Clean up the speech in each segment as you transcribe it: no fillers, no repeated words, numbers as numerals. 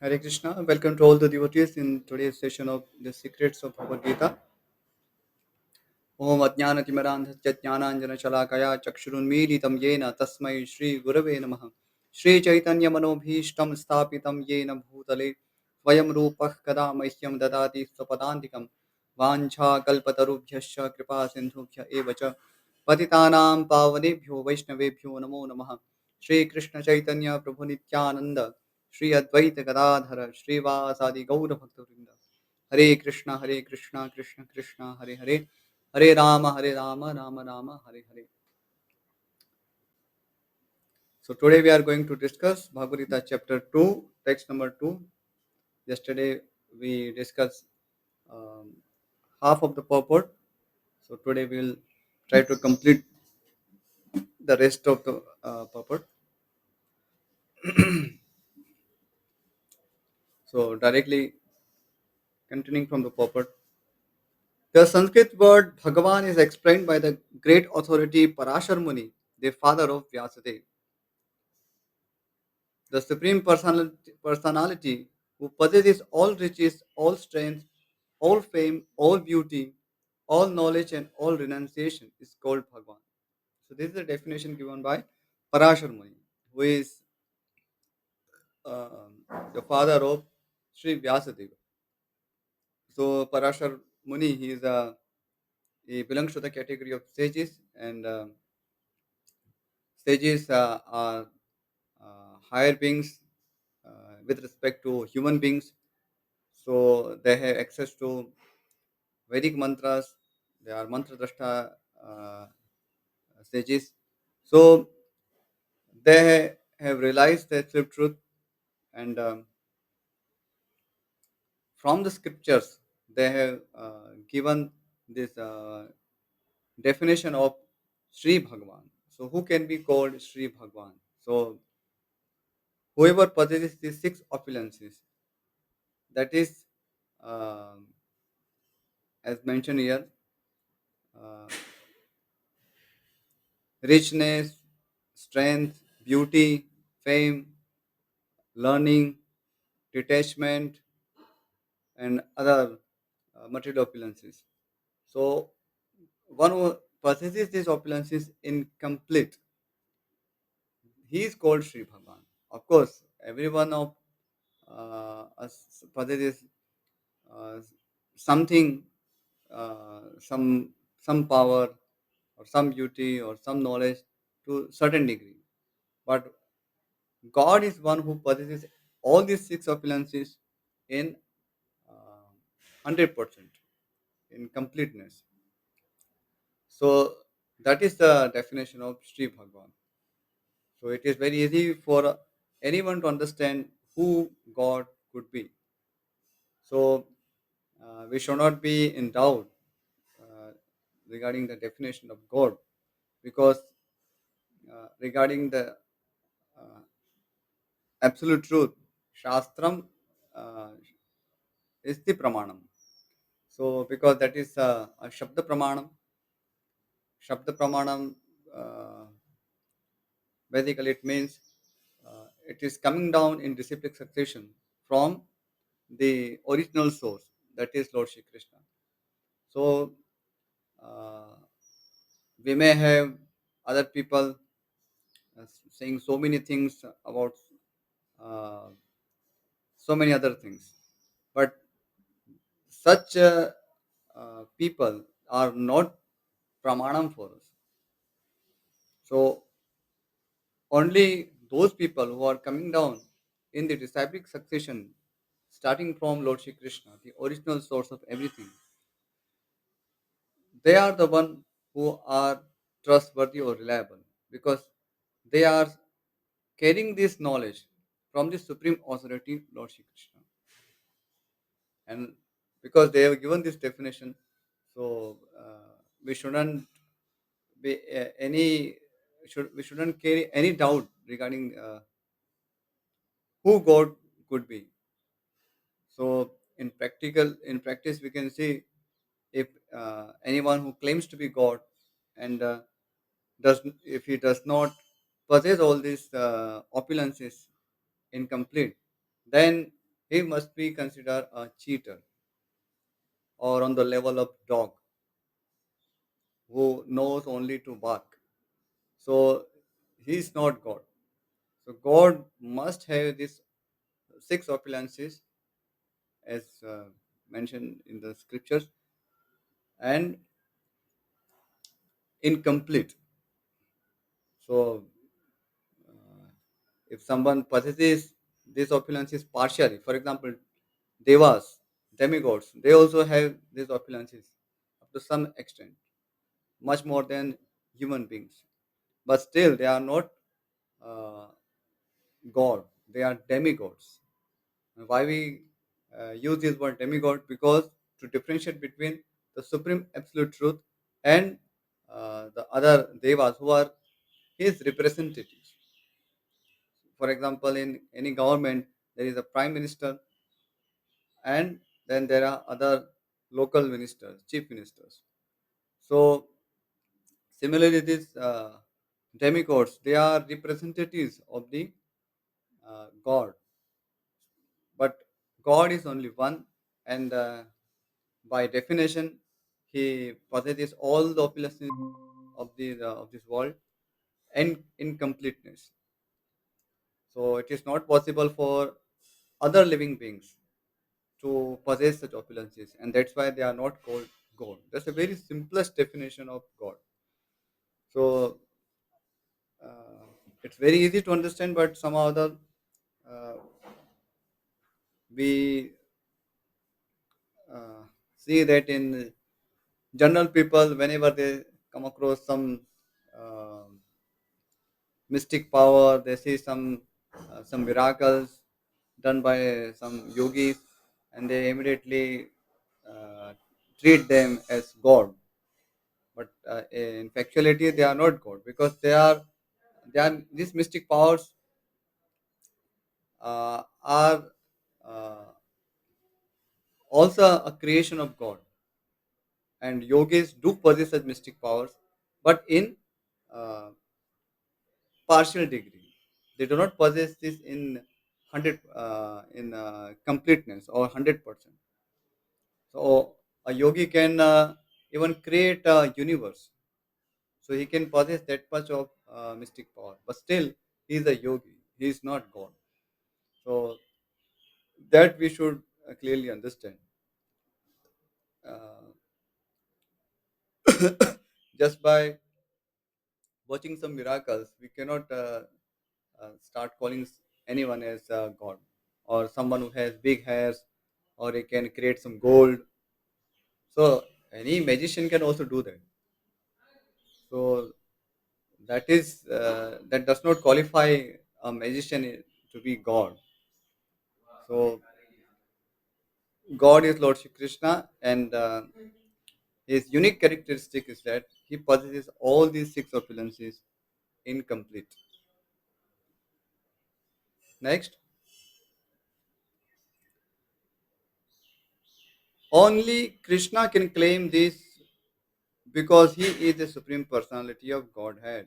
Hare Krishna, welcome to all the devotees in today's session of the Secrets of Bhagavad Gita. Om Ajnanatimirandhasya Jnananjana Shalakaya Chakshurunmilitam Yena Tasmai Shri Gurave Namaha Shri Chaitanya Manobhishtam Sthapitam Yena Bhutale Vayam Rupah Kada Mahyam Dadati Swapadantikam Vancha Kalpatarubhyascha Kripa Sindhubhya Evacha Patitanam Pavanebhyo Vaishnavebhyo Namo Namaha Shri Krishna Chaitanya Prabhu Nityananda Shri Advaita Gadadhara Shri Vasadi Gaura Bhakta Hare Krishna, Krishna Krishna, Hare Hare, Hare Rama, Rama Rama, Hare Hare. So today we are going to discuss Bhagavad Gita chapter 2, text number 2. Yesterday we discussed um, half of the purport. So today we will try to complete the rest of the purport. So directly continuing from the purport. The Sanskrit word Bhagavan is explained by the great authority Parashar Muni, the father of Vyasadeva. The Supreme Personality who possesses all riches, all strength, all fame, all beauty, all knowledge, and all renunciation is called Bhagavan. So, this is the definition given by Parashar Muni, who is the father of Sri Vyasadeva. So, Parashar Muni, he belongs to the category of sages, and sages are higher beings with respect to human beings. So they have access to Vedic mantras. They are mantra drashta sages. So they have realized the absolute truth, and from the scriptures they have given this definition of Sri Bhagavan. So who can be called Sri Bhagavan? So whoever possesses these six opulences, that is, um as mentioned here, uh, richness, strength, beauty, fame, learning, detachment, and other material opulences. So, one who possesses these opulences incomplete, he is called Sri Bhagavan. Of course, every one of us possesses uh, something, some power, or some beauty, or some knowledge to certain degree. But God is one who possesses all these six opulences in 100%, in completeness. So that is the definition of Sri Bhagavan. So it is very easy for anyone to understand who God could be. So we should not be in doubt uh, regarding the definition of God, because regarding the uh, absolute truth, Shastram uh, is the Pramanam. So, because that is a Shabda Pramanam, uh, basically it means it is coming down in disciplic succession from the original source, that is Lord Shri Krishna. So, uh, we may have other people saying so many things about uh, so many other things, but such people are not pramanam for us. So, only those people who are coming down in the disciplic succession, starting from Lord Shri Krishna, the original source of everything, they are the one who are trustworthy or reliable, because they are carrying this knowledge from the supreme authority, Lord Shri Krishna. And because they have given this definition, so we shouldn't be we shouldn't carry any doubt regarding who God could be. So in practice, we can see if anyone who claims to be God and if he does not possess all these opulences incomplete, then he must be considered a cheater or on the level of dog who knows only to bark. So he is not God. So God must have these six opulences as mentioned in the scriptures and incomplete. So uh, if someone possesses these opulences partially, for example, devas, demigods, they also have these opulences up to some extent, much more than human beings. But still, they are not uh, God, they are demigods. And why we use this word demigod? Because to differentiate between the supreme absolute truth and the other devas who are his representatives. For example, in any government, there is a prime minister, and then there are other local ministers, chief ministers. So, similarly, these demigods, they are representatives of the God, but God is only one, and by definition, he possesses all the opulences of this world and incompleteness. So, it is not possible for other living beings to possess such opulences, and that's why they are not called God. That's a very simplest definition of God. So uh, it's very easy to understand, but somehow other uh, we see that in general people, whenever they come across uh, mystic power, they see some miracles done by some yogis, and they immediately uh, treat them as God. But in factuality they are not God, because they are these mystic powers are also a creation of God, and yogis do possess such mystic powers, but in uh, partial degree. They do not possess this in 100 in completeness or 100%. So a yogi can even create a universe. So he can possess that much of mystic power, but still he is a yogi. He is not God. So that we should clearly understand. Uh, just by watching some miracles, we cannot start calling anyone as God, or someone who has big hairs, or he can create some gold. So any magician can also do that. So that does not qualify a magician to be God. So God is Lord Shri Krishna, and his unique characteristic is that he possesses all these six opulences incomplete. Next, only Krishna can claim this because he is the supreme personality of Godhead.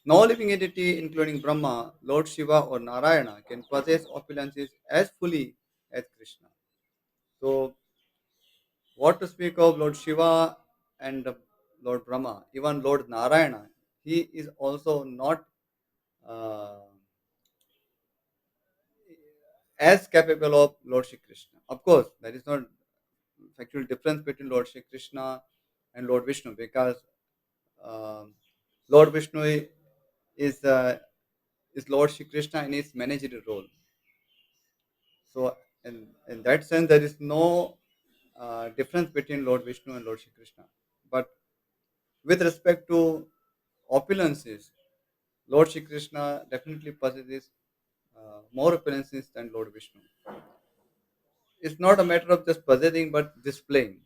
No living entity, including Brahma, Lord Shiva, or Narayana, can possess opulences as fully as Krishna. So, what to speak of Lord Shiva and Lord Brahma, even Lord Narayana, he is also not uh, as capable of Lord Shri Krishna. Of course, there is no factual difference between Lord Shri Krishna and Lord Vishnu, because um, Lord Vishnu is uh, is Lord Shri Krishna in his managerial role. So, in that sense, there is no difference between Lord Vishnu and Lord Shri Krishna. But with respect to opulences, Lord Shri Krishna definitely possesses more opulences than Lord Vishnu. It's not a matter of just possessing but displaying.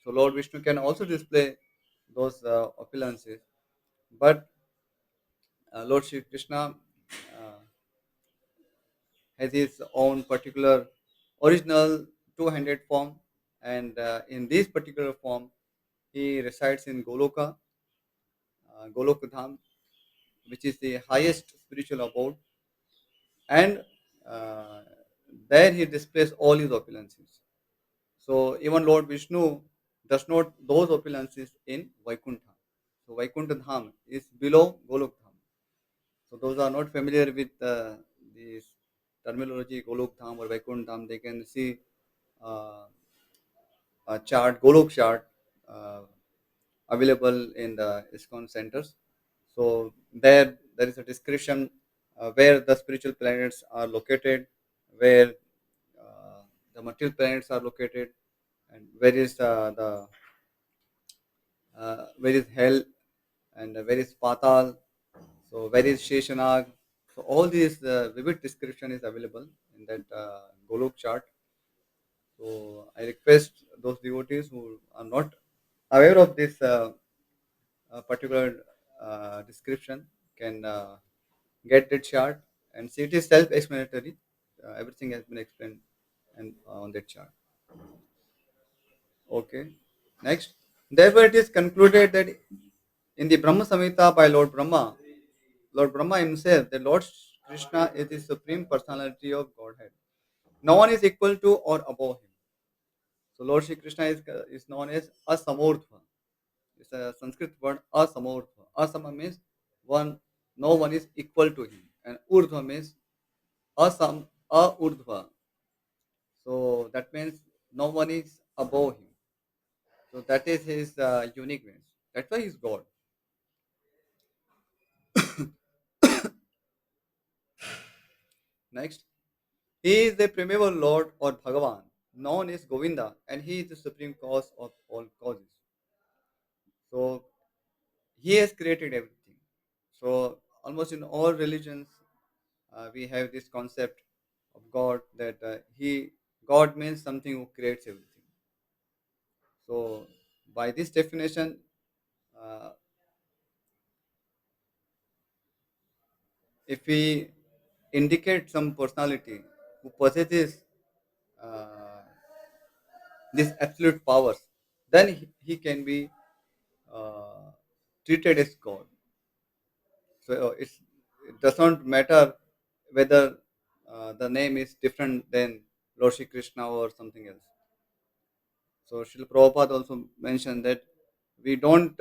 So Lord Vishnu can also display those opulences, but Lord Shri Krishna has his own particular original two-handed form, and in this particular form, he resides in Goloka, Golokadham, which is the highest spiritual abode, and uh, There he displays all his opulences. So even Lord Vishnu does not those opulences in Vaikuntha. So Vaikuntha Dham is below Golok Dham. So those are not familiar with this terminology Golok Dham or Vaikuntha Dham, they can see uh, a chart, Golok chart, uh, available in the ISKCON centers. So there is a description where the spiritual planets are located, where the material planets are located, and where is where is hell, and where is patal, so where is Sheshanag. So all these vivid description is available in that Golok chart. So I request those devotees who are not aware of this particular description can get that chart and see it is self-explanatory. Everything has been explained and on that chart. Okay. Next, therefore it is concluded that in the Brahma Samhita by Lord Brahma himself, the Lord Krishna is the supreme personality of Godhead. No one is equal to or above him. So Lord Shri Krishna is known as Asamurtha. It's a Sanskrit word Asamurtha. Asama means one, no one is equal to him, and Urdhva means Urdhva. So that means no one is above him. So that is his uniqueness. That's why he's God. Next, he is the primeval Lord or Bhagavan, known as Govinda, and he is the supreme cause of all causes. So he has created everything. So almost in all religions, we have this concept of God that God means something who creates everything. So by this definition, uh, if we indicate some personality who possesses uh, these absolute powers, then he can be uh, treated as God. So it does not matter whether the name is different than Lord Shri Krishna or something else. So Srila Prabhupada also mentioned that we don't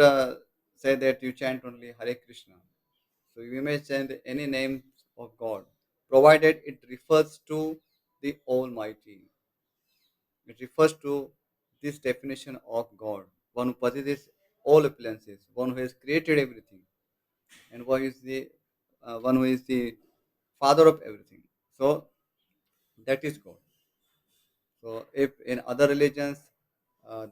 say that you chant only Hare Krishna. So you may chant any name of God, provided it refers to the Almighty. It refers to this definition of God, one who possesses all appearances, one who has created everything, and one who is the father of everything. So that is God. So if in other religions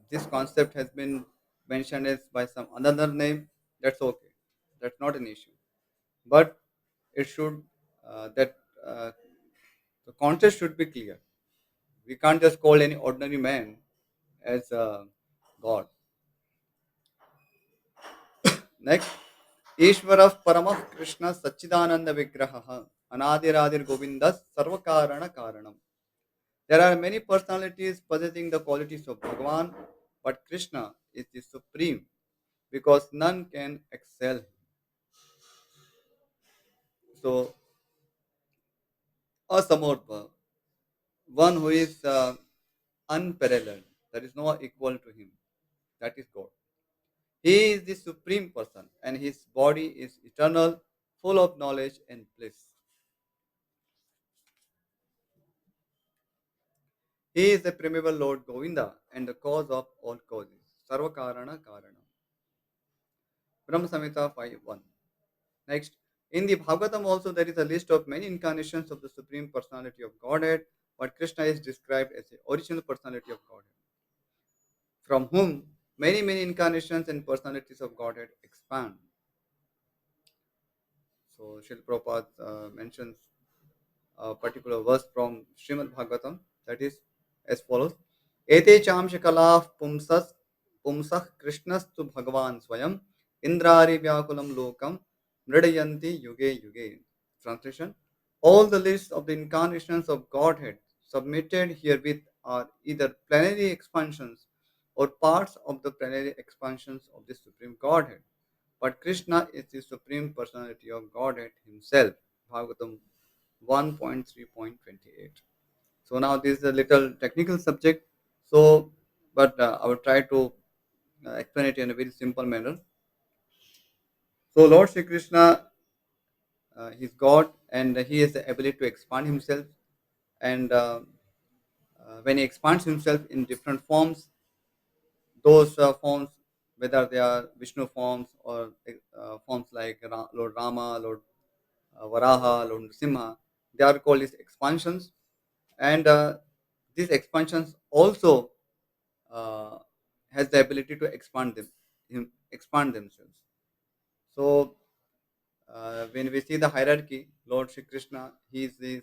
this concept has been mentioned as by some another name, that's okay. That's not an issue. But it should that the context should be clear. We can't just call any ordinary man as God. Next, Ishvara Paramah Krishna Sachidananda Vigraha Anadiradir Govindas Sarvakarana Karanam. There are many personalities possessing the qualities of Bhagavan, but Krishna is the supreme because none can excel him. So, Asamurtha, one who is unparalleled, there is no equal to him. That is God. He is the supreme person, and his body is eternal, full of knowledge and bliss. He is the primeval Lord Govinda and the cause of all causes. Sarvakarana Karana. Brahma Samhita 5.1. Next, in the Bhagavatam also there is a list of many incarnations of the Supreme Personality of Godhead, but Krishna is described as the original personality of Godhead, from whom many incarnations and personalities of Godhead expand. So Srila Prabhupada mentions a particular verse from Srimad Bhagavatam that is as follows. Ete cham shakalah pumsah krishnastu bhagavan swayam indrari vyakulam lokam mridayanti yuge yuge. Translation. All the lists of the incarnations of Godhead submitted herewith are either plenary expansions or parts of the plenary expansions of the Supreme Godhead. But Krishna is the Supreme Personality of Godhead Himself. Bhagavatam 1.3.28. So now this is a little technical subject. So, but I will try to explain it in a very simple manner. So Lord Shri Krishna, he's God, and he has the ability to expand himself. And when he expands himself in different forms, those forms, whether they are Vishnu forms or forms like Lord Rama, Lord Varaha, Lord Nrsimha, they are called as expansions. And these expansions also uh, has the ability to expand themselves. So when we see the hierarchy, Lord Shri Krishna, he is the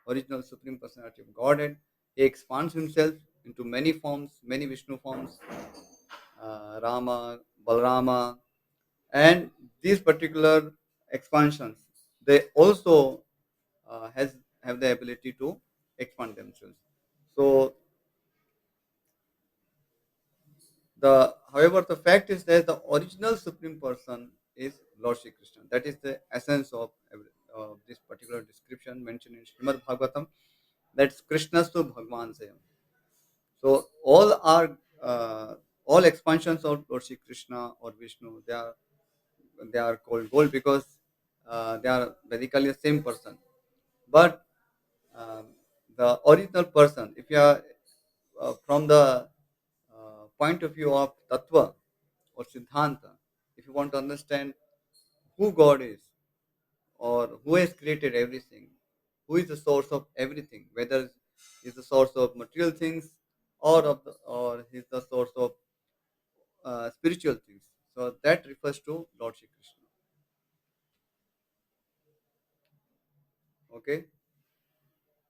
original supreme personality of Godhead. He expands himself into many forms, many Vishnu forms, Rama, Balarama, and these particular expansions, they also has have the ability to expand themselves. So however, the fact is that the original supreme person is Lord Shri Krishna. That is the essence of this particular description mentioned in Srimad Bhagavatam. That's Krishnastu Bhagwan Sayam. So all expansions of Lord Shri Krishna or Vishnu, they are called gold because they are basically the same person. But um, the original person, if you are from the point of view of tattva or siddhanta, if you want to understand who God is or who has created everything, who is the source of everything, whether is the source of material things or is the source of spiritual things. So that refers to Lord Shri Krishna. Okay.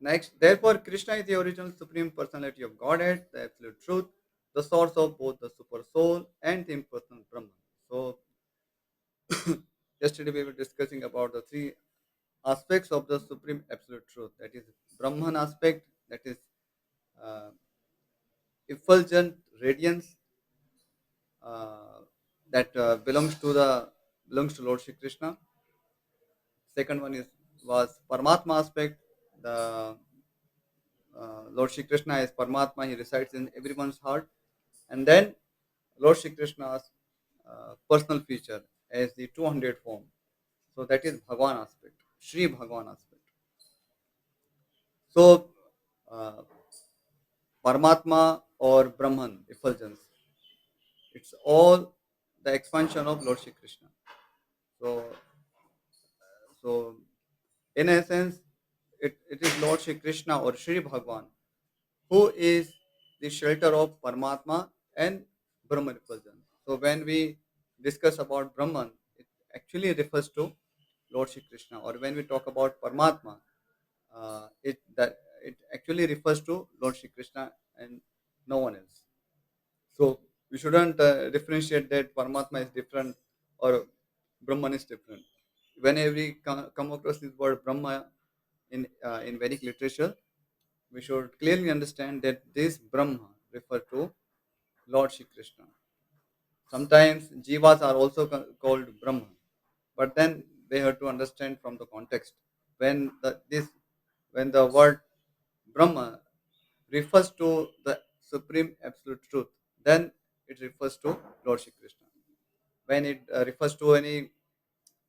Next, therefore, Krishna is the original supreme personality of Godhead, the absolute truth, the source of both the super soul and the impersonal Brahman. So, yesterday we were discussing about the three aspects of the supreme absolute truth. That is Brahman aspect, that is uh, effulgent radiance that belongs to Lord Shri Krishna. Second one is was Paramatma aspect. The Lord Shri Krishna is Paramatma. He resides in everyone's heart. And then Lord Shri Krishna's personal feature as the 200 form. So that is Bhagwan aspect, Shri Bhagwan aspect. So Paramatma or Brahman, effulgence, it's all the expansion of Lord Shri Krishna. So, so in essence, it is Lord Shri Krishna or Shri Bhagwan who is the shelter of Paramatma and Brahman effulgence. So when we discuss about Brahman, it actually refers to Lord Shri Krishna, or when we talk about Paramatma, it actually refers to Lord Shri Krishna and no one else. So we shouldn't differentiate that Paramatma is different or Brahman is different. Whenever we come across this word Brahma in Vedic literature, we should clearly understand that this Brahma refer to Lord Shri Krishna. Sometimes jivas are also called Brahma, but then they have to understand from the context. When when the word Brahma refers to the supreme absolute truth, then it refers to Lord Shri Krishna. When it refers to any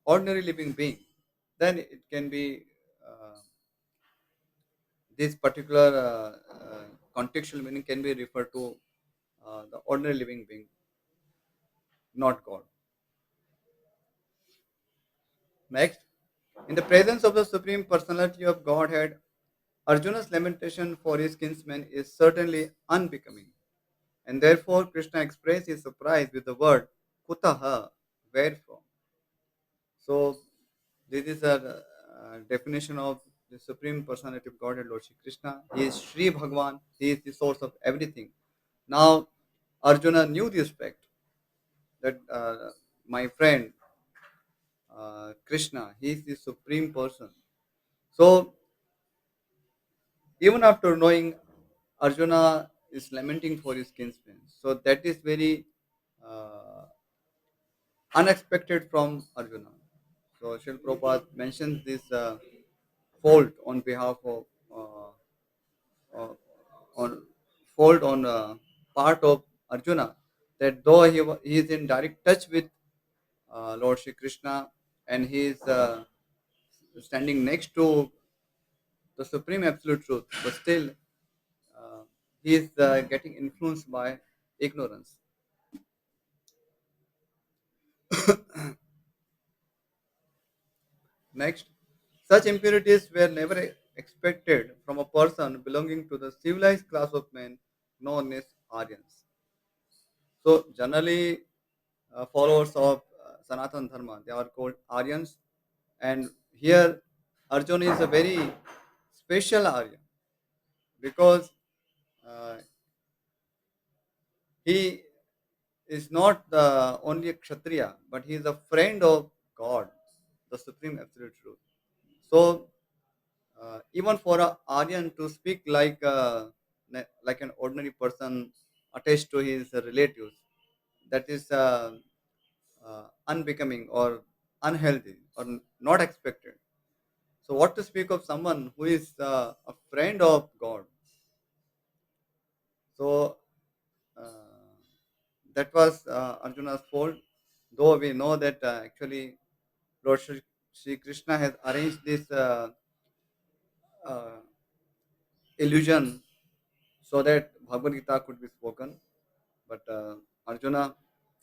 ordinary living being, then it can be uh, this particular contextual meaning can be referred to the ordinary living being, not God. Next, in the presence of the Supreme Personality of Godhead, Arjuna's lamentation for his kinsman is certainly unbecoming, and therefore Krishna expressed his surprise with the word Kutaha, where from. So, this is a definition of the Supreme Personality of Godhead, Lord Shri Krishna. He is Sri Bhagwan, he is the source of everything. Now, Arjuna knew this fact that my friend Krishna, he is the supreme person. So even after knowing Arjuna is lamenting for his kinsmen, so that is very uh, unexpected from Arjuna. So Srila Prabhupada mentions this fault on behalf of uh, on fold on part of Arjuna, that though he is in direct touch with Lord Shri Krishna, and he is standing next to the supreme absolute truth, but still uh, he is getting influenced by ignorance. Next, such impurities were never expected from a person belonging to the civilized class of men known as Aryans. So, generally, followers of Sanatan Dharma, they are called Aryans, and here Arjuna is a very special Aryan because uh, he is not the only a Kshatriya, but he is a friend of God, the Supreme Absolute Truth. So, even for a Aryan to speak like an ordinary person attached to his relatives, that is unbecoming or unhealthy or not expected. So, what to speak of someone who is a friend of God? So, uh, that was Arjuna's fault. Though we know that actually Lord Shri Krishna has arranged this uh, illusion so that Bhagavad Gita could be spoken. But Arjuna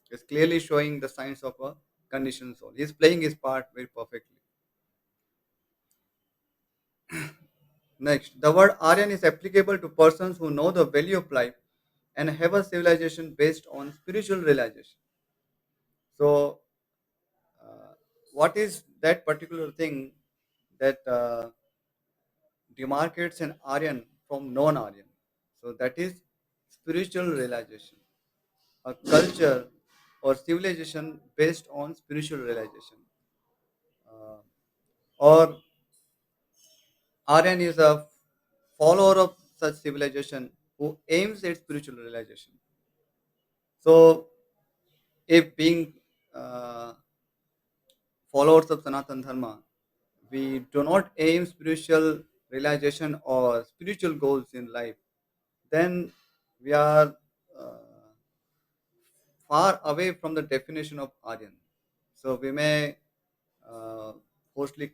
is clearly showing the signs of a conditioned soul. He is playing his part very perfectly. Next, the word Aryan is applicable to persons who know the value of life and have a civilization based on spiritual realization. So, uh, what is that particular thing that demarcates an Aryan from non Aryan? So, that is spiritual realization, a culture or civilization based on spiritual realization. Uh, or Aryan is a follower of such civilization who aims at spiritual realization. So, if being uh, followers of Sanatan Dharma, we do not aim spiritual realization or spiritual goals in life, then we are uh, far away from the definition of Aryan. So we may uh, falsely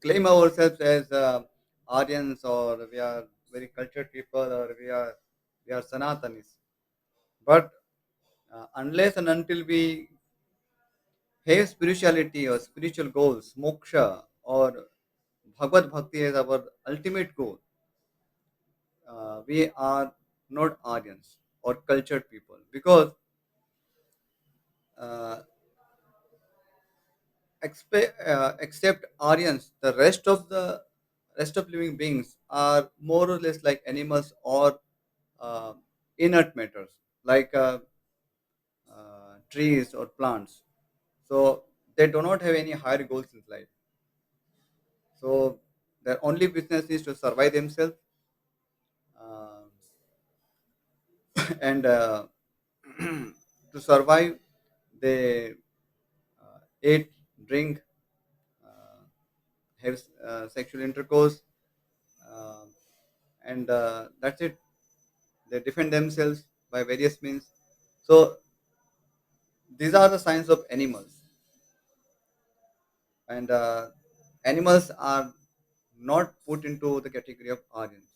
claim ourselves as Aryans, or we are very cultured people, or we are Sanatanis. But unless and until we have spirituality or spiritual goals, moksha or Bhagavad Bhakti as our ultimate goal, we are not Aryans or cultured people, because uh, except Aryans, the rest of living beings are more or less like animals or uh, inert matters, like trees or plants. So they do not have any higher goals in life. So their only business is to survive themselves, uh, and to survive, they eat, drink, uh, have sexual intercourse, uh, and that's it. They defend themselves by various means. So these are the signs of animals, and animals are not put into the category of Aryans.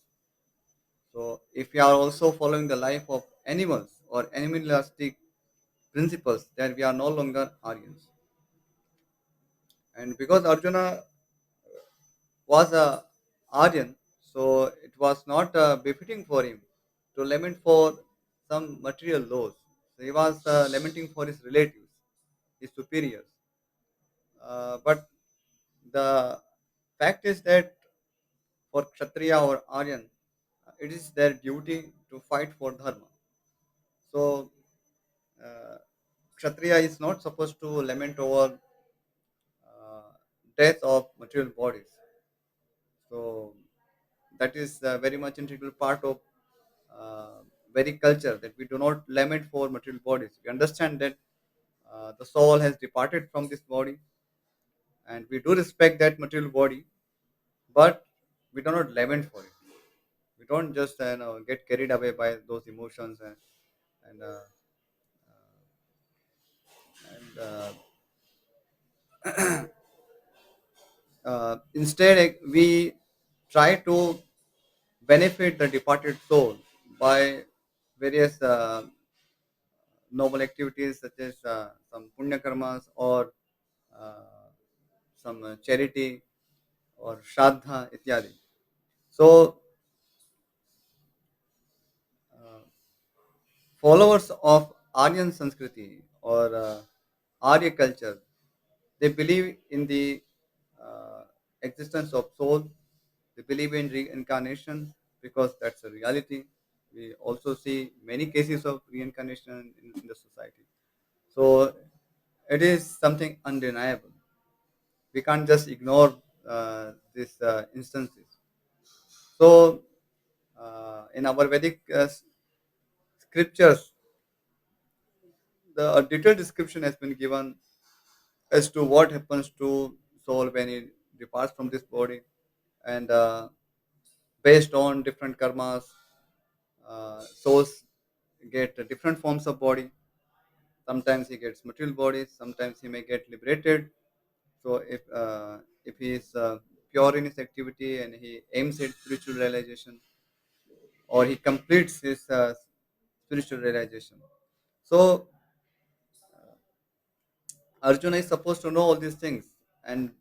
So if we are also following the life of animals or animalistic principles, then we are no longer Aryans. And because Arjuna was a Aryan, so it was not befitting for him to lament for some material loss. So he was lamenting for his relatives, his superiors. But the fact is that for Kshatriya or Aryan, it is their duty to fight for dharma. So uh, Kshatriya is not supposed to lament over uh, death of material bodies. So that is very much integral part of uh, very culture, that we do not lament for material bodies. We understand that the soul has departed from this body, and we do respect that material body, but we do not lament for it. We don't just get carried away by those emotions and instead we try to benefit the departed soul by various noble activities such as some punya karmas or uh, some charity or shraddha ityadi. So uh, followers of Aryan Sanskriti or Arya culture, they believe in the uh, existence of soul. They believe in reincarnation because that's a reality. We also see many cases of reincarnation in the society. So it is something undeniable. We can't just ignore these instances. So in our Vedic scriptures, the a detailed description has been given as to what happens to soul when it departs from this body, and based on different karmas, souls get different forms of body. Sometimes he gets material bodies, sometimes he may get liberated. So if he is pure in his activity and he aims at spiritual realization, or he completes his spiritual realization, so Arjuna is supposed to know all these things. And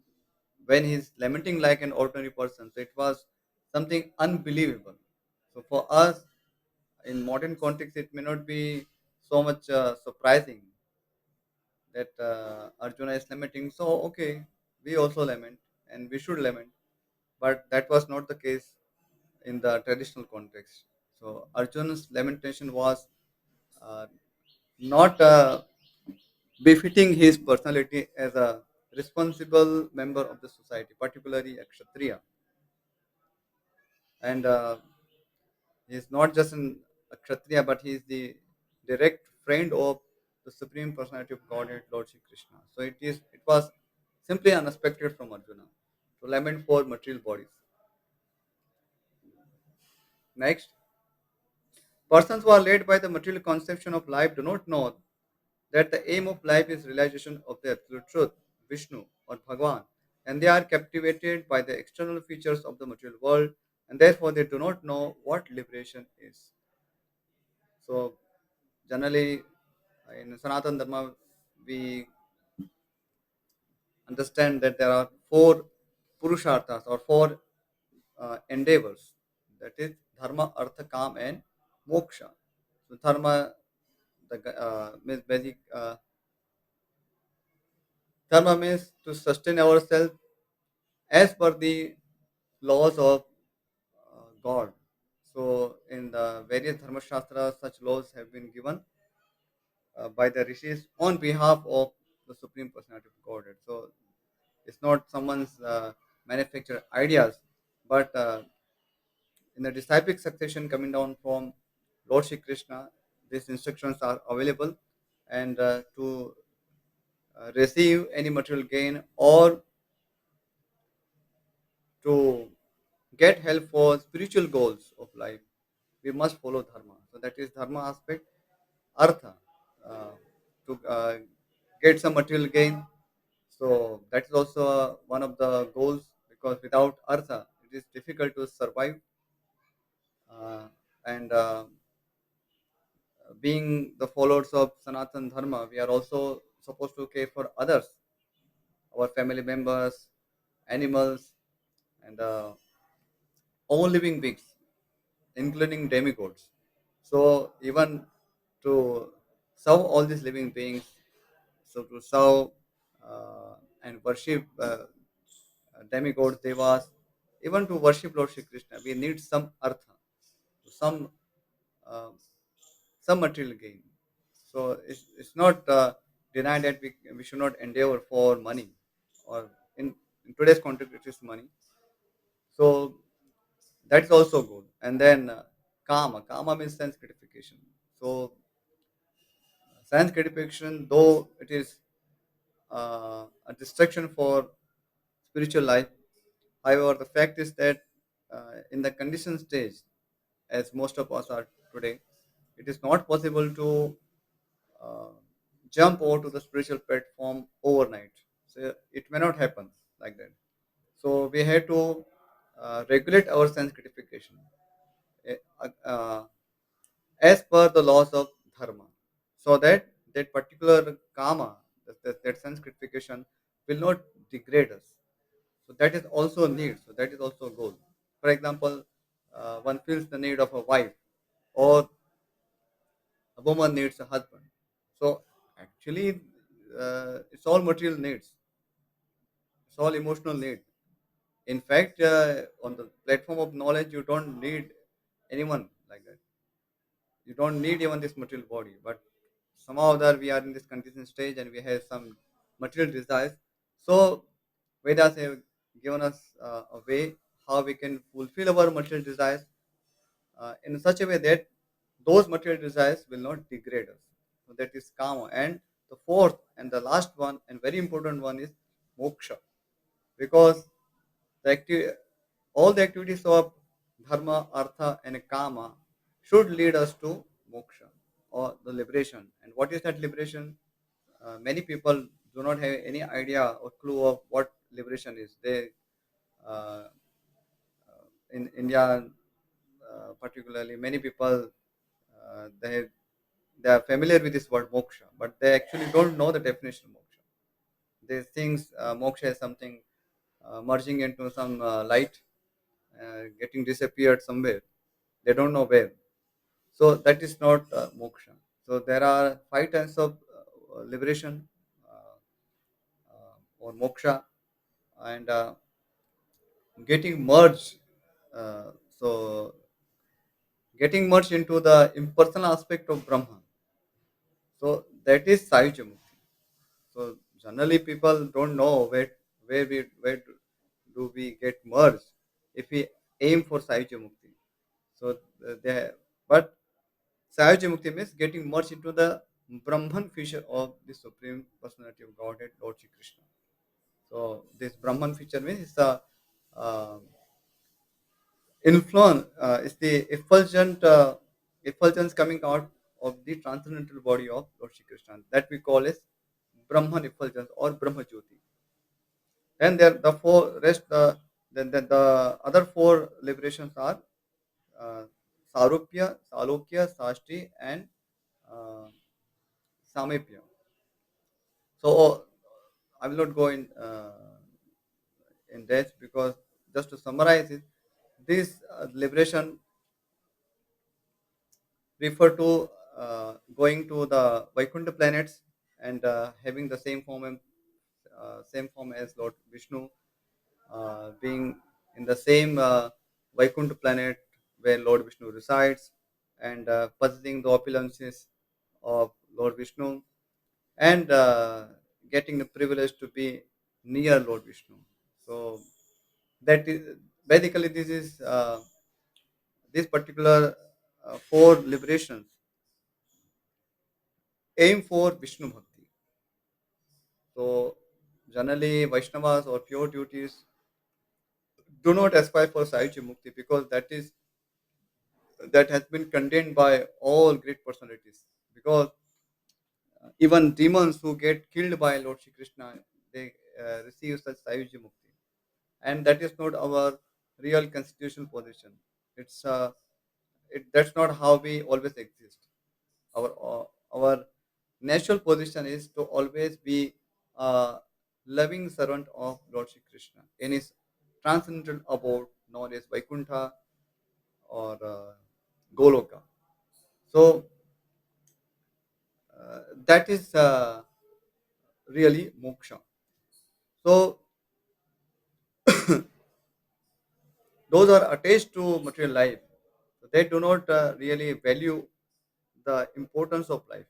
when he's lamenting like an ordinary person, so it was something unbelievable. So for us, in modern context, it may not be so much surprising that Arjuna is lamenting. So okay, we also lament and we should lament, but that was not the case in the traditional context. So Arjuna's lamentation was uh, not befitting his personality as a responsible member of the society, particularly a Kshatriya. And he is not just a Kshatriya, but he is the direct friend of the Supreme Personality of Godhead, Lord Shri Krishna. So it was simply unexpected from Arjuna to lament for material bodies. Next, persons who are led by the material conception of life do not know that the aim of life is realization of the absolute truth, Vishnu or Bhagwan, and they are captivated by the external features of the material world, and therefore they do not know what liberation is. So, generally, in Sanatana Dharma, we understand that there are four purusharthas or four endeavors, that is dharma, artha, kam, and moksha. So, means basic dharma means to sustain ourselves as per the laws of God. So, in the various Dharma Shastras, such laws have been given by the rishis on behalf of the Supreme Personality of Godhead. So, it's not someone's manufactured ideas, but in the disciplic succession coming down from Lord Shri Krishna, these instructions are available, and to receive any material gain or to get help for spiritual goals of life, we must follow dharma. So that is dharma aspect. Artha, uh, to get some material gain. So that is also one of the goals, because without artha, it is difficult to survive. And being the followers of Sanatan Dharma, we are also supposed to care for others, our family members, animals, and all living beings, including demigods. So even to serve all these living beings, so to serve and worship demigods, devas, even to worship Lord Shri Krishna, we need some artha, some uh, some material gain. So it's not denied that we should not endeavor for money, or in today's context it is money. So that's also good. And then kama means sense gratification. So science gratification, though it is a distraction for spiritual life, however, the fact is that in the conditioned stage, as most of us are today, it is not possible to uh, jump over to the spiritual platform overnight. So it may not happen like that. So we have to regulate our sense gratification eh, as per the laws of dharma, so that that particular karma, that sense gratification, will not degrade us. So that is also a need. So that is also a goal. For example, one feels the need of a wife, or a woman needs a husband. So actually, it's all material needs. It's all emotional need. In fact, on the platform of knowledge, you don't need anyone like that. You don't need even this material body. But somehow or other we are in this conditioned stage and we have some material desires. So Vedas have given us a way how we can fulfill our material desires in such a way that those material desires will not degrade us. So that is kama. And the fourth and the last one and very important one is moksha, because all the activities of dharma, artha, and kama should lead us to moksha or the liberation. And what is that liberation? Many people do not have any idea or clue of what liberation is. They uh, in India, particularly, many people they are familiar with this word moksha, but they actually don't know the definition of moksha. They think moksha is something merging into some light, getting disappeared somewhere. They don't know where. So that is not moksha. So there are five types of liberation or moksha, and getting merged. So getting merged into the impersonal aspect of Brahman. So that is Sahyuja Mukti. So generally people don't know where do we get merged if we aim for Sahyuja Mukti. So they but Sahyuja Mukti means getting merged into the Brahman feature of the Supreme Personality of Godhead, Lord Shri Krishna. So this Brahman feature means it's the uh, influence, it's the effulgence coming out of the transcendental body of Lord Shri Krishna, that we call as Brahman effulgence or Brahma Jyoti. Then there the four rest then the other four liberations are uh, Sarupya, Salokya, Sashti, and uh, Samipya. So I will not go in depth, because just to summarize it, this liberation refer to going to the Vaikuntha planets and having the same form as Lord Vishnu, being in the same Vaikuntha planet where Lord Vishnu resides, and possessing the opulences of Lord Vishnu, and getting the privilege to be near Lord Vishnu. So that is basically this particular four liberations aim for Vishnu Bhakti. So generally Vaishnavas or pure devotees do not aspire for Sahyuja Mukti, because that has been condemned by all great personalities. Because even demons who get killed by Lord Shri Krishna, they receive such Sahyuja Mukti, and that is not our real constitutional position. It's that's not how we always exist. Our natural position is to always be a loving servant of Lord Shri Krishna in his transcendental abode known as Vaikuntha or Goloka. So that is really moksha. So those are attached to material life. So they do not really value the importance of life,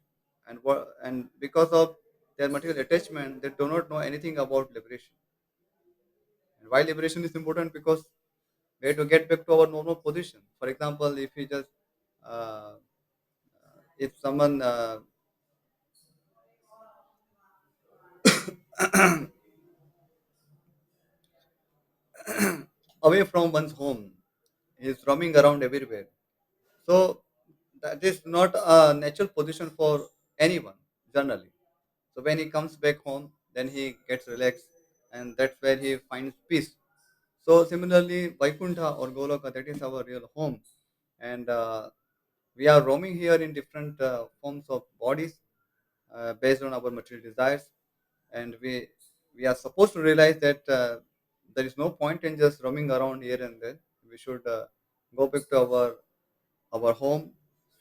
and because of their material attachment, they do not know anything about liberation. And why liberation is important? Because we have to get back to our normal position. For example, if you just if someone away from one's home, He's roaming around everywhere. So that is not a natural position for anyone generally. So when he comes back home, then he gets relaxed, and that's where he finds peace. So similarly, Vaikuntha or Goloka, that is our real home, and we are roaming here in different forms of bodies based on our material desires, and we are supposed to realize that there is no point in just roaming around here and there. We should go back to our home,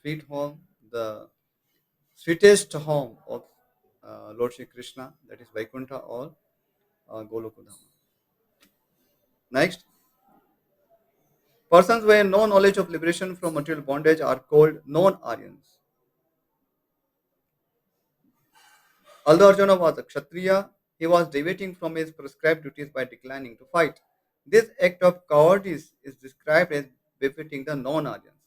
sweet home, the sweetest home of Lord Shri Krishna, that is Vaikuntha or Golokudham. Next, persons with no knowledge of liberation from material bondage are called non-Aryans. Although Arjuna was a Kshatriya, he was deviating from his prescribed duties by declining to fight. This act of cowardice is described as befitting the non-Aryans.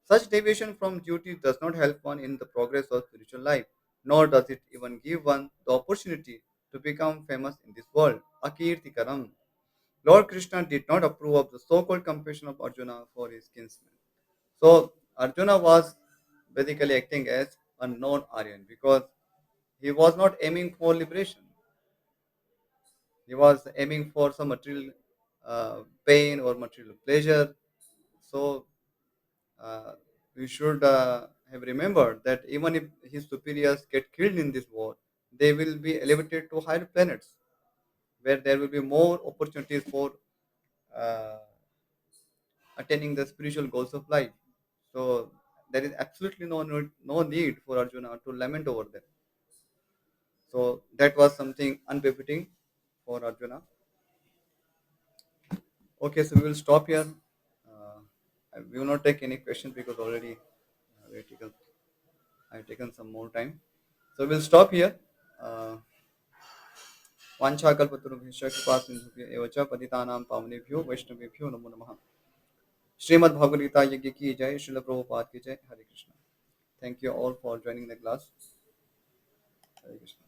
Such deviation from duty does not help one in the progress of spiritual life, nor does it even give one the opportunity to become famous in this world. Akirtikaram. Lord Krishna did not approve of the so-called compassion of Arjuna for his kinsman. So Arjuna was basically acting as a non-Aryan because he was not aiming for liberation. He was aiming for some material pain or material pleasure. So uh, we should have remembered that even if his superiors get killed in this war, they will be elevated to higher planets where there will be more opportunities for uh, attaining the spiritual goals of life. So there is absolutely no need for Arjuna to lament over them. So that was something unbefitting for Arjuna. Okay, so we will stop here. We will not take any questions because already I have taken some more time. So we'll stop here. Uh, वाञ्छाकल्पतरुभ्यश्च कृपासिन्धुभ्य एव च पतितानां पावनेभ्यो वैष्णवेभ्यो नमो नमः श्रीमद् भगवद गीता यज्ञ की जय श्रील प्रभुपाद की जय हरे Krishna Thank you all for joining the class. Hare Krishna.